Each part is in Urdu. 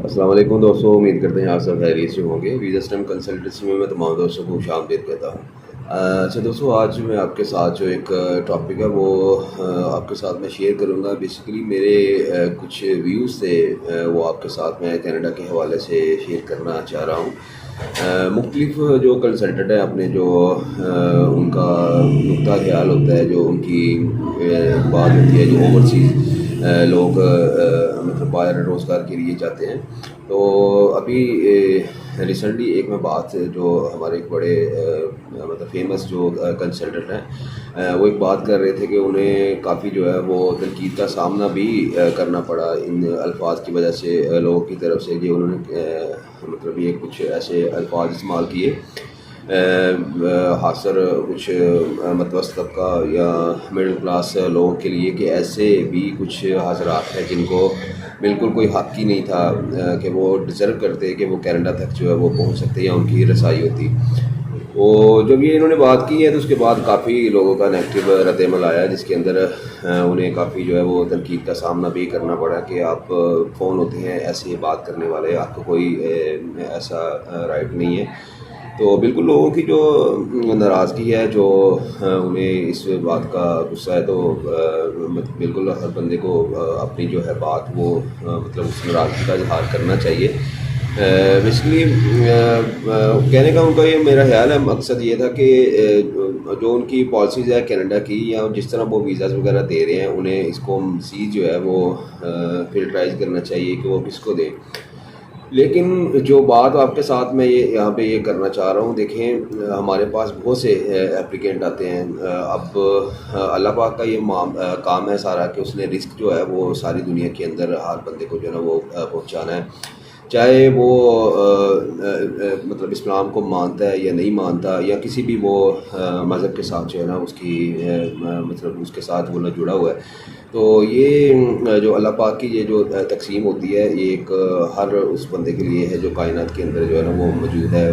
السلام علیکم دوستوں، امید کرتے ہیں آپ سب خیریت سے ہوں گے۔ ویزا اسٹم کنسلٹنسی میں تمام دوستوں کو خوش آمدید کہتا ہوں۔ اچھا دوستوں، آج میں آپ کے ساتھ جو ایک ٹاپک ہے وہ آپ کے ساتھ میں شیئر کروں گا۔ بیسیکلی میرے کچھ ویوز تھے، وہ آپ کے ساتھ میں کینیڈا کے حوالے سے شیئر کرنا چاہ رہا ہوں۔ مختلف جو کنسلٹنٹ ہیں اپنے جو ان کا نقطہ خیال ہوتا ہے، جو ان کی بات ہوتی ہے، جو اوورسیز لوگ مطلب باہر روزگار کے لیے جاتے ہیں۔ تو ابھی ریسنٹلی ایک میں بات جو ہمارے ایک بڑے مطلب فیمس جو کنسلٹنٹ ہیں، وہ ایک بات کر رہے تھے کہ انہیں کافی جو ہے وہ تنقید کا سامنا بھی کرنا پڑا ان الفاظ کی وجہ سے لوگوں کی طرف سے، کہ انہوں نے مطلب یہ کچھ ایسے الفاظ استعمال کیے حاصل کچھ متوسط طبقہ یا مڈل کلاس لوگوں کے لیے، کہ ایسے بھی کچھ حضرات ہیں جن کو بالکل کوئی حق ہی نہیں تھا کہ وہ ڈیزرو کرتے کہ وہ کینیڈا تک جو ہے وہ پہنچ سکتے یا ان کی رسائی ہوتی۔ وہ جب یہ انہوں نے بات کی ہے تو اس کے بعد کافی لوگوں کا نیگیٹو رد عمل آیا، جس کے اندر انہیں کافی جو ہے وہ تنقید کا سامنا بھی کرنا پڑا کہ آپ کون ہوتے ہیں ایسے بات کرنے والے، آپ کو کوئی ایسا رائٹ نہیں ہے۔ تو بالکل لوگوں کی جو ناراضگی ہے، جو انہیں اس بات کا غصہ ہے، تو بالکل ہر بندے کو اپنی جو ہے بات وہ مطلب اس ناراضگی کا اظہار کرنا چاہیے۔ بیسکلی کہنے کا ان کا یہ میرا خیال ہے، مقصد یہ تھا کہ جو ان کی پالیسیز ہے کینیڈا کی، یا جس طرح وہ ویزاز وغیرہ دے رہے ہیں، انہیں اس کو مزید جو ہے وہ فلٹرائز کرنا چاہیے کہ وہ کس کو دیں۔ لیکن جو بات آپ کے ساتھ میں یہاں پہ یہ کرنا چاہ رہا ہوں، دیکھیں ہمارے پاس بہت سے اپلیکینٹ آتے ہیں۔ اب اللہ پاک کا یہ کام ہے سارا کہ اس نے رزق جو ہے وہ ساری دنیا کے اندر ہر بندے کو جو ہے نا وہ پہنچانا ہے، چاہے وہ مطلب اسلام کو مانتا ہے یا نہیں مانتا، یا کسی بھی وہ مذہب کے ساتھ جو ہے نا اس کی مطلب اس کے ساتھ وہ نہ جڑا ہوا ہے۔ تو یہ جو اللہ پاک کی یہ جو تقسیم ہوتی ہے، یہ ایک ہر اس بندے کے لیے ہے جو کائنات کے اندر جو ہے نا وہ موجود ہے،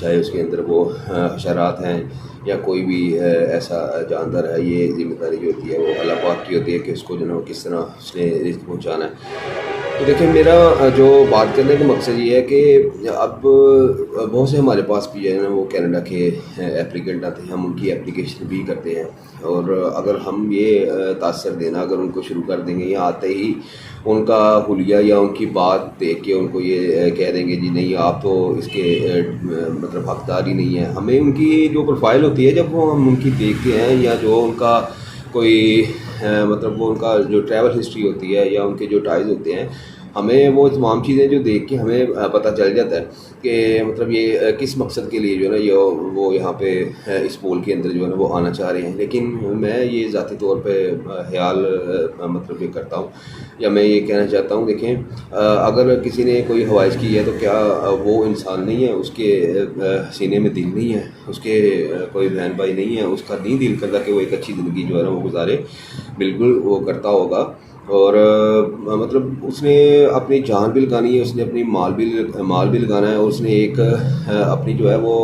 چاہے اس کے اندر وہ حشرات ہیں یا کوئی بھی ایسا جاندار ہے۔ یہ ذمہ داری جو ہوتی ہے وہ اللہ پاک کی ہوتی ہے کہ اس کو جو ہے نا کس طرح اس نے رزق پہنچانا ہے۔ تو دیکھیں میرا جو بات کرنے کا مقصد یہ ہے کہ اب بہت سے ہمارے پاس بھی جو ہے نا وہ کینیڈا کے اپلیکینٹ آتے ہیں، ہم ان کی اپلیکیشن بھی کرتے ہیں، اور اگر ہم یہ تاثر دینا اگر ان کو شروع کر دیں گے، یا آتے ہی ان کا حلیہ یا ان کی بات دیکھ کے ان کو یہ کہہ دیں گے جی نہیں آپ تو اس کے مطلب حقدار ہی نہیں ہیں، ہمیں ان کی جو پروفائل ہوتی ہے جب وہ ہم ان کی دیکھتے ہیں، یا جو ان کا کوئی مطلب وہ ان کا جو ٹریول ہسٹری ہوتی ہے یا ان کے جو ٹائز ہوتے ہیں، ہمیں وہ تمام چیزیں جو دیکھ کے ہمیں پتہ چل جاتا ہے کہ مطلب یہ کس مقصد کے لیے جو ہے نا یہ وہ یہاں پہ اس پول کے اندر جو ہے نا وہ آنا چاہ رہے ہیں۔ لیکن میں یہ ذاتی طور پہ خیال مطلب یہ کرتا ہوں، یا میں یہ کہنا چاہتا ہوں، دیکھیں اگر کسی نے کوئی خواہش کی ہے تو کیا وہ انسان نہیں ہے؟ اس کے سینے میں دل نہیں ہے؟ اس کے کوئی بہن بھائی نہیں ہے؟ اس کا نہیں دل کرتا کہ وہ ایک اچھی زندگی جو ہے نا وہ گزارے؟ بالکل وہ کرتا ہوگا، اور مطلب اس نے اپنی جان بھی لگانی ہے، اس نے اپنی مال بھی لگانا ہے، اور اس نے ایک اپنی جو ہے وہ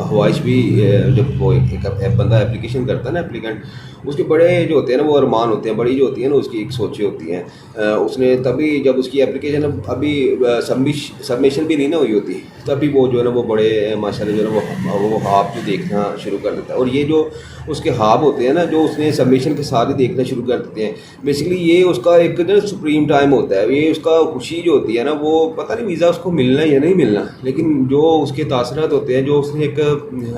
خواہش بھی جب وہ ایک بندہ اپلیکیشن کرتا ہے نا اپلیکینٹ، اس کے بڑے جو ہوتے ہیں نا وہ ارمان ہوتے ہیں، بڑی جو ہوتی ہیں نا اس کی ایک سوچیں ہوتی ہیں۔ اس نے تبھی جب اس کی اپلیکیشن ابھی سبمیشن بھی نہیں نہ ہوئی ہوتی، تبھی وہ جو ہے نا وہ بڑے ماشاءاللہ جو ہے نا وہ خواب جو دیکھنا شروع کر دیتا ہے، اور یہ جو اس کے خواب ہوتے ہیں نا جو اس نے سبمیشن کے ساتھ ہی دیکھنا شروع کر دیتے ہیں، بیسیکلی یہ اس کا ایک نا سپریم ٹائم ہوتا ہے، یہ اس کا خوشی جو ہوتی ہے نا وہ پتہ نہیں ویزا اس کو ملنا یا نہیں ملنا، لیکن جو اس کے تاثرات ہوتے ہیں، جو اس نے ایک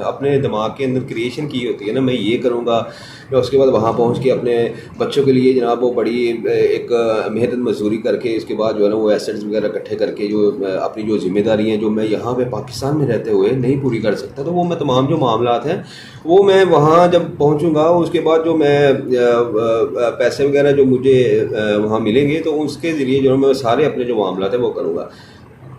اپنے دماغ کے اندر کریشن کی ہوتی ہے نا، میں یہ کروں گا، یا اس کے بعد وہاں پہنچ کے اپنے بچوں کے لیے جناب وہ بڑی ایک محنت مزدوری کر کے اس کے بعد جو ہے نا وہ ایسٹس وغیرہ اکٹھے کر کے جو اپنی جو ذمہ داری ہیں جو میں یہاں پہ پاکستان میں رہتے ہوئے نہیں پوری کر سکتا، تو وہ میں تمام جو معاملات ہیں وہ میں وہاں جب پہنچوں گا، اس کے بعد جو میں پیسے وغیرہ جو مجھے وہاں ملیں گے تو اس کے ذریعے جو میں سارے اپنے جو معاملات ہیں وہ کروں گا۔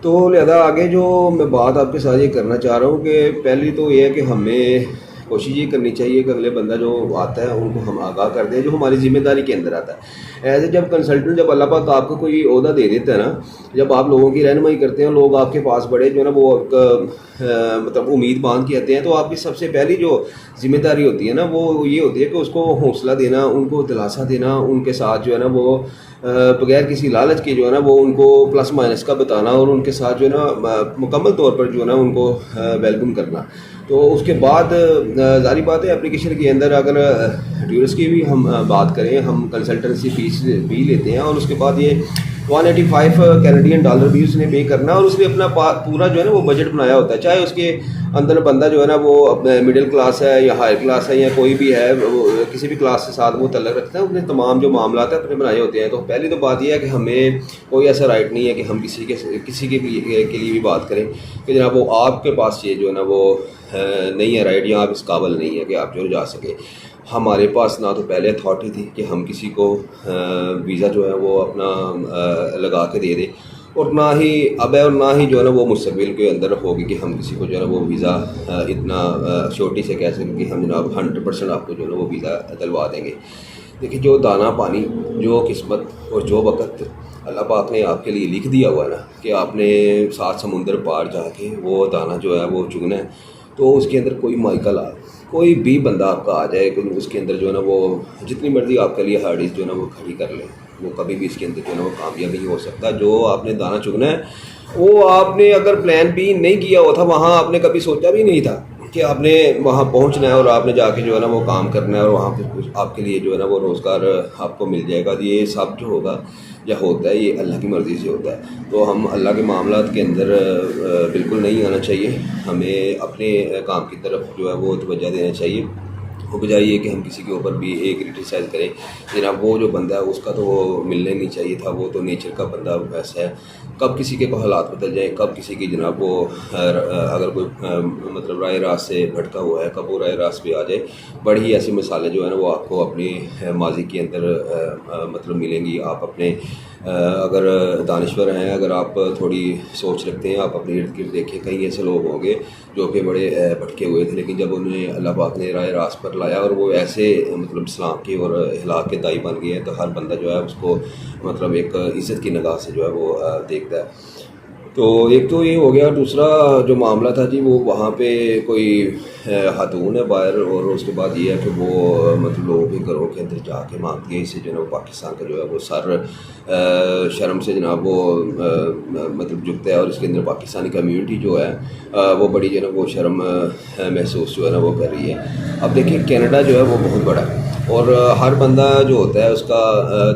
تو لہذا آگے جو میں بات آپ کے ساتھ یہ کرنا چاہ رہا ہوں کہ پہلی تو یہ ہے کہ ہمیں کوشش یہ کرنی چاہیے کہ اگلے بندہ جو آتا ہے ان کو ہم آگاہ کر دیں جو ہماری ذمہ داری کے اندر آتا ہے. ایز اے جب کنسلٹنٹ جب اللہ پاک آپ کو کوئی عہدہ دے دیتا ہے نا, جب آپ لوگوں کی رہنمائی کرتے ہیں, لوگ آپ کے پاس بڑے جو ہے نا وہ مطلب امید باندھ کے آتے ہیں, تو آپ کی سب سے پہلی جو ذمہ داری ہوتی ہے نا وہ یہ ہوتی ہے کہ اس کو حوصلہ دینا, ان کو دلاسا دینا, ان کے ساتھ جو ہے نا وہ بغیر کسی لالچ کے جو ہے نا وہ ان کو پلس مائنس کا بتانا, اور ان کے ساتھ جو ہے نا مکمل طور پر جو ہے نا ان کو ویلکم کرنا. تو اس کے بعد ظاہری بات ہے اپلیکیشن کے اندر اگر ڈیورس کی بھی ہم بات کریں, ہم کنسلٹنسی فیس بھی لیتے ہیں, اور اس کے بعد یہ $185 کینیڈین بھی اس نے پے کرنا, اور اس نے اپنا پورا جو ہے نا وہ بجٹ بنایا ہوتا ہے, چاہے اس کے اندر بندہ جو ہے نا وہ مڈل کلاس ہے یا ہائی کلاس ہے یا کوئی بھی ہے, کسی بھی کلاس کے ساتھ وہ تعلق رکھتا ہے, اس نے تمام جو معاملات ہیں اپنے بنائے ہوتے ہیں. تو پہلی تو بات یہ ہے کہ ہمیں کوئی ایسا رائٹ نہیں ہے کہ ہم کسی کے لیے بھی بات کریں کہ جناب وہ آپ کے پاس یہ جو ہے نا وہ نہیں ہے رائٹ, یا آپ اس قابل نہیں ہے کہ آپ جو جا سکے. ہمارے پاس نہ تو پہلے اتھارٹی تھی کہ ہم کسی کو ویزا جو ہے وہ اپنا لگا کے دے دیں, اور نہ ہی اب ہے, اور نہ ہی جو ہے نا وہ مستقبل کے اندر ہوگی کہ ہم کسی کو جو ہے نا وہ ویزا اتنا چھوٹی سے کہہ سکیں کہ ہم جناب 100% آپ کو جو ہے نا وہ ویزا دلوا دیں گے. دیکھیے جو دانہ پانی, جو قسمت اور جو وقت اللہ پاک نے آپ کے لیے لکھ دیا ہوا ہے نا کہ آپ نے 7 سمندر پار جا کے وہ دانہ جو ہے وہ چگنا ہے, تو اس کے اندر کوئی مائیکل کوئی بھی بندہ آپ کا آ جائے کہ اس کے اندر جو ہے نا وہ جتنی مرضی آپ کے لیے ہارڈیز جو ہے نا وہ کھڑی کر لیں, وہ کبھی بھی اس کے اندر جو ہے نا وہ کامیاب نہیں ہو سکتا. جو آپ نے دانہ چگنا ہے وہ آپ نے اگر پلان بھی نہیں کیا ہوا تھا, وہاں آپ نے کبھی سوچا بھی نہیں تھا کہ آپ نے وہاں پہنچنا ہے اور آپ نے جا کے جو ہے نا وہ کام کرنا ہے, اور وہاں پہ آپ کے لیے جو ہے نا وہ روزگار آپ کو مل جائے گا. یہ سب جو ہوگا یا ہوتا ہے یہ اللہ کی مرضی سے ہوتا ہے. تو ہم اللہ کے معاملات کے اندر بالکل نہیں آنا چاہیے, ہمیں اپنے کام کی طرف جو ہے وہ توجہ دینا چاہیے, وہ بجائے یہ کہ ہم کسی کے اوپر بھی کرٹیسائز کریں جناب وہ جو بندہ ہے اس کا تو وہ ملنے نہیں چاہیے تھا, وہ تو نیچر کا بندہ ایسا ہے. کب کسی کے حالات بدل جائیں, کب کسی کی جناب وہ اگر کوئی مطلب رائے راست سے بھٹکا ہوا ہے, کب وہ رائے راست پہ آ جائے. بڑی ایسی مثالیں جو ہے نا وہ آپ کو اپنی ماضی کے اندر مطلب ملیں گی. آپ اپنے اگر دانشور ہیں, اگر آپ تھوڑی سوچ رکھتے ہیں, آپ اپنے ارد گرد دیکھیں, کئی ایسے لوگ ہوں گے جو کہ بڑے بھٹکے ہوئے تھے, لیکن جب انہیں اللہ پاک نے رائے راست پر لایا اور وہ ایسے مطلب اسلام کے اور اخلاق کے دائی بن گئے ہیں, تو ہر بندہ جو ہے اس کو مطلب ایک عزت کی نگاہ سے جو ہے وہ دیکھتا ہے. تو ایک تو یہ ہو گیا. دوسرا جو معاملہ تھا جی وہ وہاں پہ کوئی خاتون ہے باہر, اور اس کے بعد یہ ہے کہ وہ مطلب لوگوں کے گھروں کے اندر جا کے مانگتی ہے, اس سے جو ہے وہ پاکستان کا جو ہے وہ سر شرم سے جناب وہ مطلب جھکتا ہے, اور اس کے اندر پاکستانی کمیونٹی جو ہے وہ بڑی جو ہے نا وہ شرم محسوس جو ہے نا وہ کر رہی ہے. اب دیکھیں کینیڈا جو ہے وہ بہت بڑا ہے, اور ہر بندہ جو ہوتا ہے اس کا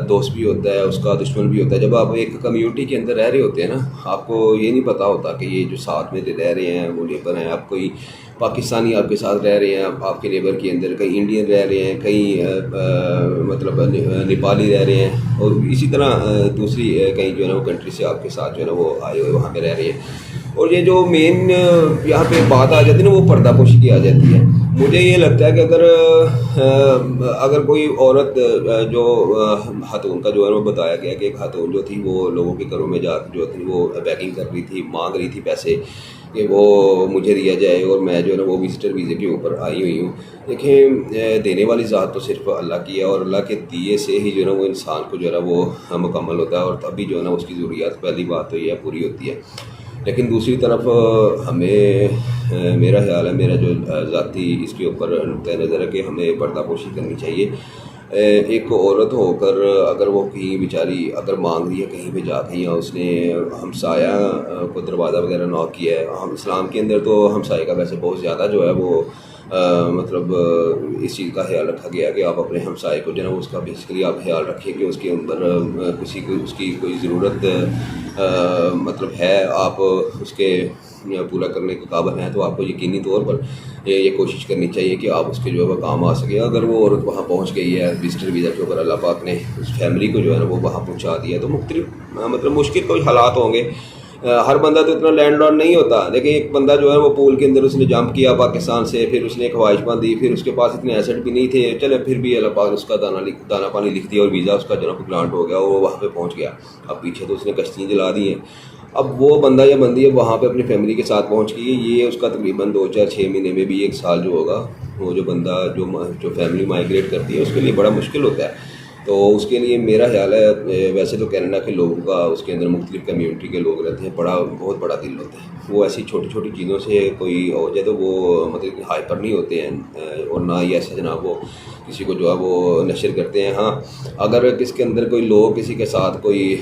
دوست بھی ہوتا ہے, اس کا دشمن بھی ہوتا ہے. جب آپ ایک کمیونٹی کے اندر رہ رہے ہوتے ہیں نا, آپ کو یہ نہیں پتہ ہوتا کہ یہ جو ساتھ میں رہ رہے ہیں وہ لیبر ہیں, آپ کوئی پاکستانی آپ کے ساتھ رہ رہے ہیں, آپ کے لیبر کے اندر کئی انڈین رہ رہے ہیں, کئی مطلب نیپالی رہ رہے ہیں, اور اسی طرح دوسری کئی جو ہے نا وہ کنٹری سے آپ کے ساتھ جو ہے نا وہ آئے ہوئے وہاں پہ رہ رہے ہیں. اور یہ جو مین یہاں پہ بات آ جاتی ہے نا وہ پردہ پوشی کی آ جاتی ہے. مجھے یہ لگتا ہے کہ اگر کوئی عورت جو خاتون کا جو ہے وہ بتایا گیا کہ ایک خاتون جو تھی وہ لوگوں کے گھروں میں جا کے جو تھی وہ بیگنگ کر رہی تھی, مانگ رہی تھی پیسے کہ وہ مجھے دیا جائے, اور میں جو ہے نا وہ وزٹر ویزے کے اوپر آئی ہوئی ہوں. دیکھیں دینے والی ذات تو صرف اللہ کی ہے, اور اللہ کے دیے سے ہی جو ہے نا وہ انسان کو جو ہے نا وہ مکمل ہوتا ہے, اور تبھی جو ہے نا اس کی ضروریات پہلی بات تو یہ پوری ہوتی ہے. لیکن دوسری طرف ہمیں میرا خیال ہے, میرا جو ذاتی اس کے اوپر نقطۂ نظر ہے کہ ہمیں پردہ پوشی کرنی چاہیے. ایک عورت ہو کر اگر وہ کہیں بیچاری اگر مانگ رہی ہے کہیں پہ جا کے, یا اس نے ہمسایہ کو دروازہ وغیرہ نوک کیا ہے, ہم اسلام کے اندر تو ہمسائے کا ویسے بہت زیادہ جو ہے وہ مطلب اس چیز کا خیال رکھا گیا کہ آپ اپنے ہمسائے کو جو ہے نا اس کا بیسیکلی آپ خیال رکھیں کہ اس کے اندر کسی کو اس کی کوئی ضرورت مطلب ہے, آپ اس کے پورا کرنے کے قابل ہیں, تو آپ کو یقینی طور پر یہ کوشش کرنی چاہیے کہ آپ اس کے جو ہے وہ کام آ سکیں. اگر وہ عورت وہاں پہنچ گئی ہے وزٹر ویزا کے اوپر, اللہ پاک نے اس فیملی کو جو ہے نا وہ وہاں پہنچا دیا, تو مختلف مطلب مشکل کوئی حالات ہوں گے, ہر بندہ تو اتنا لینڈ لارڈ نہیں ہوتا، لیکن ایک بندہ جو ہے وہ پول کے اندر اس نے جمپ کیا پاکستان سے، پھر اس نے ایک خواہش باندھی، پھر اس کے پاس اتنے ایسٹ بھی نہیں تھے، چلے پھر بھی اللہ پاک نے اس کا دانہ پانی لکھ دیا اور ویزا اس کا جناب گرانٹ ہو گیا، وہ وہاں پہ پہنچ گیا۔ اب پیچھے تو اس نے کشتیاں جلا دی ہیں، اب وہ بندہ یا بندی اب وہاں پہ اپنی فیملی کے ساتھ پہنچ گئی ہے، یہ اس کا تقریباً 2 4 6 مہینے میں بھی 1 سال جو ہوگا، وہ جو بندہ جو فیملی مائیگریٹ کرتی ہے اس کے لیے بڑا مشکل ہوتا ہے۔ تو اس کے لیے میرا خیال ہے، ویسے تو کینیڈا کے لوگوں کا اس کے اندر مختلف کمیونٹی کے لوگ رہتے ہیں، بہت بڑا دل ہوتا ہے، وہ ایسی چھوٹی چھوٹی چیزوں سے کوئی ہو جائے تو وہ مطلب ہائپر نہیں ہوتے ہیں، اور نہ ہی ایسا جناب وہ کسی کو جو ہے وہ نشر کرتے ہیں۔ ہاں اگر کس کے اندر کوئی لوگ کسی کے ساتھ کوئی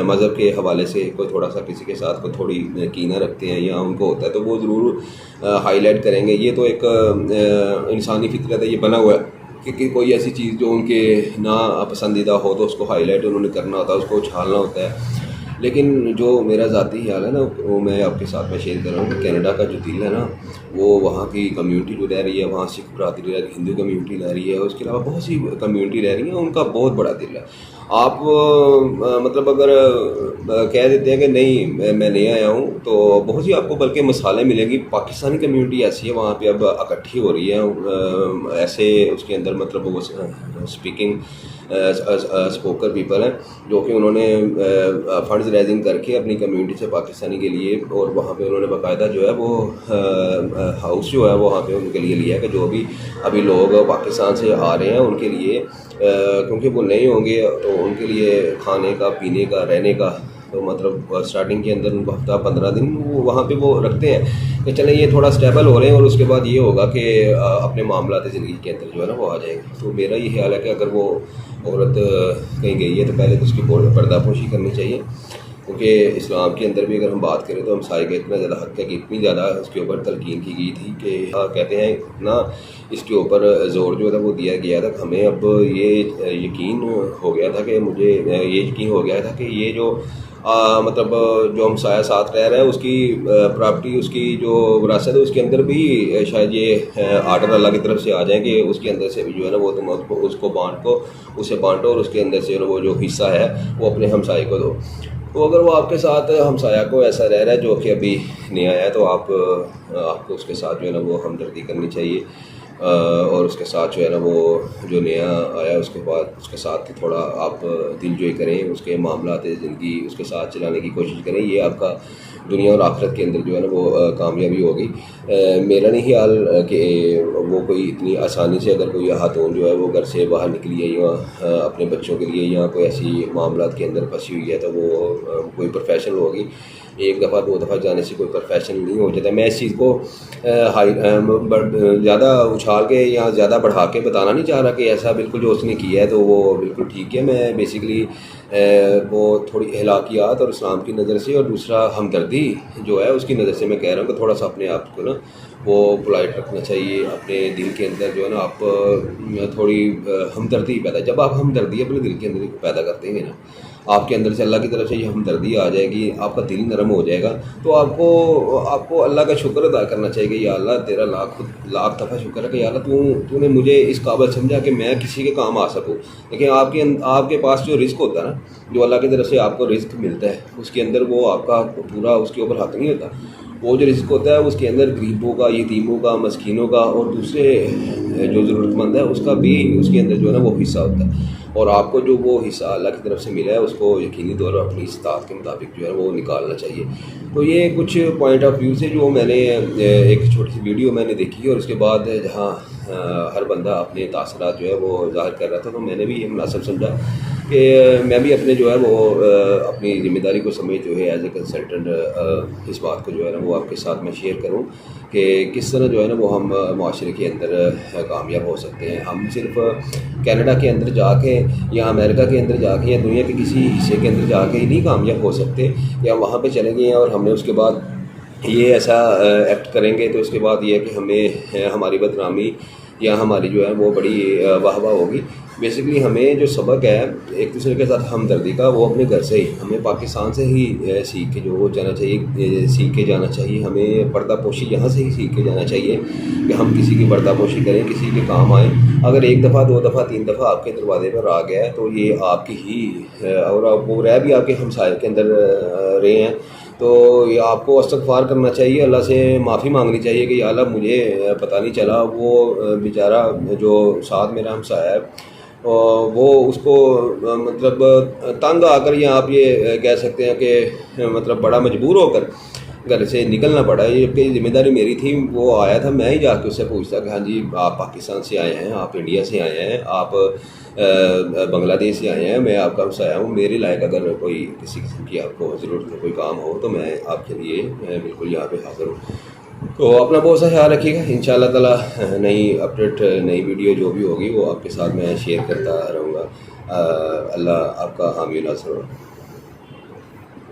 مذہب کے حوالے سے کوئی تھوڑا سا کسی کے ساتھ کوئی تھوڑی کینہ رکھتے ہیں یا ان کو ہوتا ہے تو وہ ضرور ہائی لائٹ کریں گے، یہ تو ایک انسانی فطرت ہے، یہ بنا ہوا ہے کہ کوئی ایسی چیز جو ان کے نا پسندیدہ ہو تو اس کو ہائی لائٹ انہوں نے کرنا ہوتا ہے، اس کو اچھالنا ہوتا ہے۔ لیکن جو میرا ذاتی خیال ہے نا، وہ میں آپ کے ساتھ میں شیئر کر رہا ہوں کہ کینیڈا کا جو دل ہے نا، وہ وہاں کی کمیونٹی جو رہ رہی ہے، وہاں سکھ برادری رہ رہی ہے، ہندو کمیونٹی رہ رہی ہے، اس کے علاوہ بہت سی کمیونٹی رہ رہی ہیں، ان کا بہت بڑا دل ہے۔ آپ مطلب اگر کہہ دیتے ہیں کہ نہیں میں نہیں آیا ہوں تو بہت سی آپ کو بلکہ مثالیں ملیں گی۔ پاکستانی کمیونٹی ایسی ہے وہاں پہ اب اکٹھی ہو رہی ہے، ایسے اس کے اندر مطلب وہ اسپوکر پیپل ہیں جو کہ انہوں نے فنڈز ریزنگ کر کے اپنی کمیونٹی سے پاکستانی کے لیے، اور وہاں پہ انہوں نے باقاعدہ جو ہے وہ ہاؤس جو ہے وہاں پہ ان کے لیے لیا ہے کہ جو بھی ابھی لوگ پاکستان سے آ رہے ہیں ان کے لیے، کیونکہ وہ نہیں ہوں گے تو ان کے لیے کھانے کا، پینے کا، رہنے کا، تو مطلب اسٹارٹنگ کے اندر ان کو ہفتہ 15 دن وہ وہاں پہ وہ رکھتے ہیں کہ چلیں یہ تھوڑا اسٹیبل ہو رہے ہیں، اور اس کے بعد یہ ہوگا کہ اپنے معاملات زندگی کے اندر جو ہے نا وہ آ جائیں گے۔ تو میرا یہ خیال ہے کہ اگر وہ عورت کہیں گئی ہے تو پہلے تو اس کی پردہ پوشی کرنی چاہیے، کیونکہ اسلام کے اندر بھی اگر ہم بات کریں تو ہمسائے کا اتنا زیادہ حق ہے کہ اتنی زیادہ اس کے اوپر تلقین کی گئی تھی کہ کہتے ہیں اتنا اس کے اوپر زور جو تھا وہ دیا گیا تھا کہ ہمیں اب یہ یقین ہو گیا تھا کہ مجھے یہ یقین ہو گیا تھا کہ یہ جو مطلب جو ہمسایہ ساتھ رہ رہا ہے اس کی پراپرٹی، اس کی جو وراثت ہے اس کے اندر بھی شاید یہ آرڈر اللہ کی طرف سے آ جائیں کہ اس کے اندر سے بھی جو ہے نا وہ تم اس کو اسے بانٹو، اور اس کے اندر سے وہ جو حصہ ہے وہ اپنے ہمسائے کو دو۔ تو اگر وہ آپ کے ساتھ ہمسایہ کو ایسا رہ رہا ہے جو کہ ابھی نیا آیا ہے تو آپ کو اس کے ساتھ جو ہے نا وہ ہمدردی کرنی چاہیے، اور اس کے ساتھ جو ہے نا وہ جو نیا آیا اس کے بعد اس کے ساتھ تھوڑا آپ دل جوئی کریں، اس کے معاملات زندگی اس کے ساتھ چلانے کی کوشش کریں، یہ آپ کا دنیا اور آخرت کے اندر جو ہے نا وہ کامیابی ہوگی۔ میرا نہیں خیال کہ وہ کوئی اتنی آسانی سے اگر کوئی خاتون جو ہے وہ گھر سے باہر نکلی ہے یا اپنے بچوں کے لیے یا کوئی ایسی معاملات کے اندر پھنسی ہوئی ہے تو وہ کوئی پروفیشنل ہوگی۔ ایک دفعہ 2 دفعہ جانے سے کوئی پروفیشنل نہیں ہو جاتا۔ میں اس چیز کو زیادہ اچھال کے یا زیادہ بڑھا کے بتانا نہیں چاہ رہا کہ ایسا بالکل جو اس نے کیا ہے تو وہ بالکل ٹھیک ہے۔ میں بیسیکلی وہ تھوڑی اخلاقیات اور اسلام کی نظر سے اور دوسرا ہمدردی جو ہے اس کی نظر سے میں کہہ رہا ہوں کہ تھوڑا سا اپنے آپ کو نا وہ پولائٹ رکھنا چاہیے، اپنے دل کے اندر جو ہے نا آپ تھوڑی ہمدردی پیدا، جب آپ ہمدردی اپنے دل کے اندر پیدا کرتے ہیں نا، آپ کے اندر سے اللہ کی طرف سے یہ ہمدردی آ جائے گی، آپ کا دل نرم ہو جائے گا، تو آپ کو اللہ کا شکر ادا کرنا چاہیے کہ یا اللہ تیرا لاکھ دفعہ شکر ہے کہ یا اللہ تو نے مجھے اس قابل سمجھا کہ میں کسی کے کام آ سکوں۔ لیکن آپ کے پاس جو رزق ہوتا ہے نا، جو اللہ کی طرف سے آپ کو رزق ملتا ہے اس کے اندر وہ آپ کا پورا اس کے اوپر حق نہیں ہوتا۔ وہ جو رزق ہوتا ہے اس کے اندر غریبوں کا، یتیموں کا، مسکینوں کا اور دوسرے جو ضرورت مند ہے اس کا بھی اس کے اندر جو ہے نا وہ حصہ ہوتا ہے، اور آپ کو جو وہ حصہ اللہ کی طرف سے ملا ہے اس کو یقینی طور پر اپنی استطاعت کے مطابق جو ہے وہ نکالنا چاہیے۔ تو یہ کچھ پوائنٹ آف ویو سے جو میں نے ایک چھوٹی سی ویڈیو میں نے دیکھی، اور اس کے بعد جہاں ہر بندہ اپنے تاثرات جو ہے وہ ظاہر کر رہا تھا تو میں نے بھی یہ مناسب سمجھا کہ میں بھی اپنے جو ہے وہ اپنی ذمہ داری کو سمجھ جو ہے ایز اے کنسلٹنٹ اس بات کو جو ہے نا وہ آپ کے ساتھ میں شیئر کروں کہ کس طرح جو ہے نا وہ ہم معاشرے کے اندر کامیاب ہو سکتے ہیں۔ ہم صرف کینیڈا کے اندر جا کے یا امریکہ کے اندر جا کے یا دنیا کے کسی حصے کے اندر جا کے ہی نہیں کامیاب ہو سکتے، یا وہاں پہ چلے گئے ہیں اور ہم نے اس کے بعد یہ ایسا ایکٹ کریں گے تو اس کے بعد یہ ہے کہ ہمیں ہماری بدنامی یا ہماری جو ہے وہ بڑی واہ واہ ہوگی۔ بیسیکلی ہمیں جو سبق ہے ایک دوسرے کے ساتھ ہمدردی کا وہ اپنے گھر سے ہی، ہمیں پاکستان سے ہی سیکھ کے جو جانا چاہیے، سیکھ کے جانا چاہیے۔ ہمیں پردہ پوشی یہاں سے ہی سیکھ کے جانا چاہیے کہ ہم کسی کی پردہ پوشی کریں، کسی کے کام آئیں۔ اگر 1 دفعہ 2 دفعہ 3 دفعہ آپ کے دروازے پر آ گیا ہے تو یہ آپ کی ہی اور وہ رہ بھی آپ کے ہمسائے کے اندر رہے ہیں تو یہ آپ کو استغفار کرنا چاہیے، اللہ سے معافی مانگنی چاہیے کہ یا اللہ مجھے پتہ نہیں چلا، وہ بیچارہ جو ساتھ میرا ہمسایہ ہے وہ اس کو مطلب تنگ آ کر، یا آپ یہ کہہ سکتے ہیں کہ مطلب بڑا مجبور ہو کر گھر سے نکلنا پڑا، یہ کہ ذمہ داری میری تھی، وہ آیا تھا، میں ہی جا کے اس سے پوچھتا کہ ہاں جی آپ پاکستان سے آئے ہیں، آپ انڈیا سے آئے ہیں، آپ بنگلہ دیش سے آئے ہیں، میں آپ کا ہمسایہ ہوں، میرے لائق اگر کوئی کسی قسم کی آپ کو ضرورت میں کوئی کام ہو تو میں آپ کے لیے بالکل یہاں پہ حاضر ہوں۔ تو اپنا بہت سا خیال رکھیے گا، ان شاء اللہ تعالیٰ نئی اپڈیٹ، نئی ویڈیو جو بھی ہوگی وہ آپ کے ساتھ میں شیئر کرتا رہوں گا۔ اللہ آپ کا حامی و ناصر ہو۔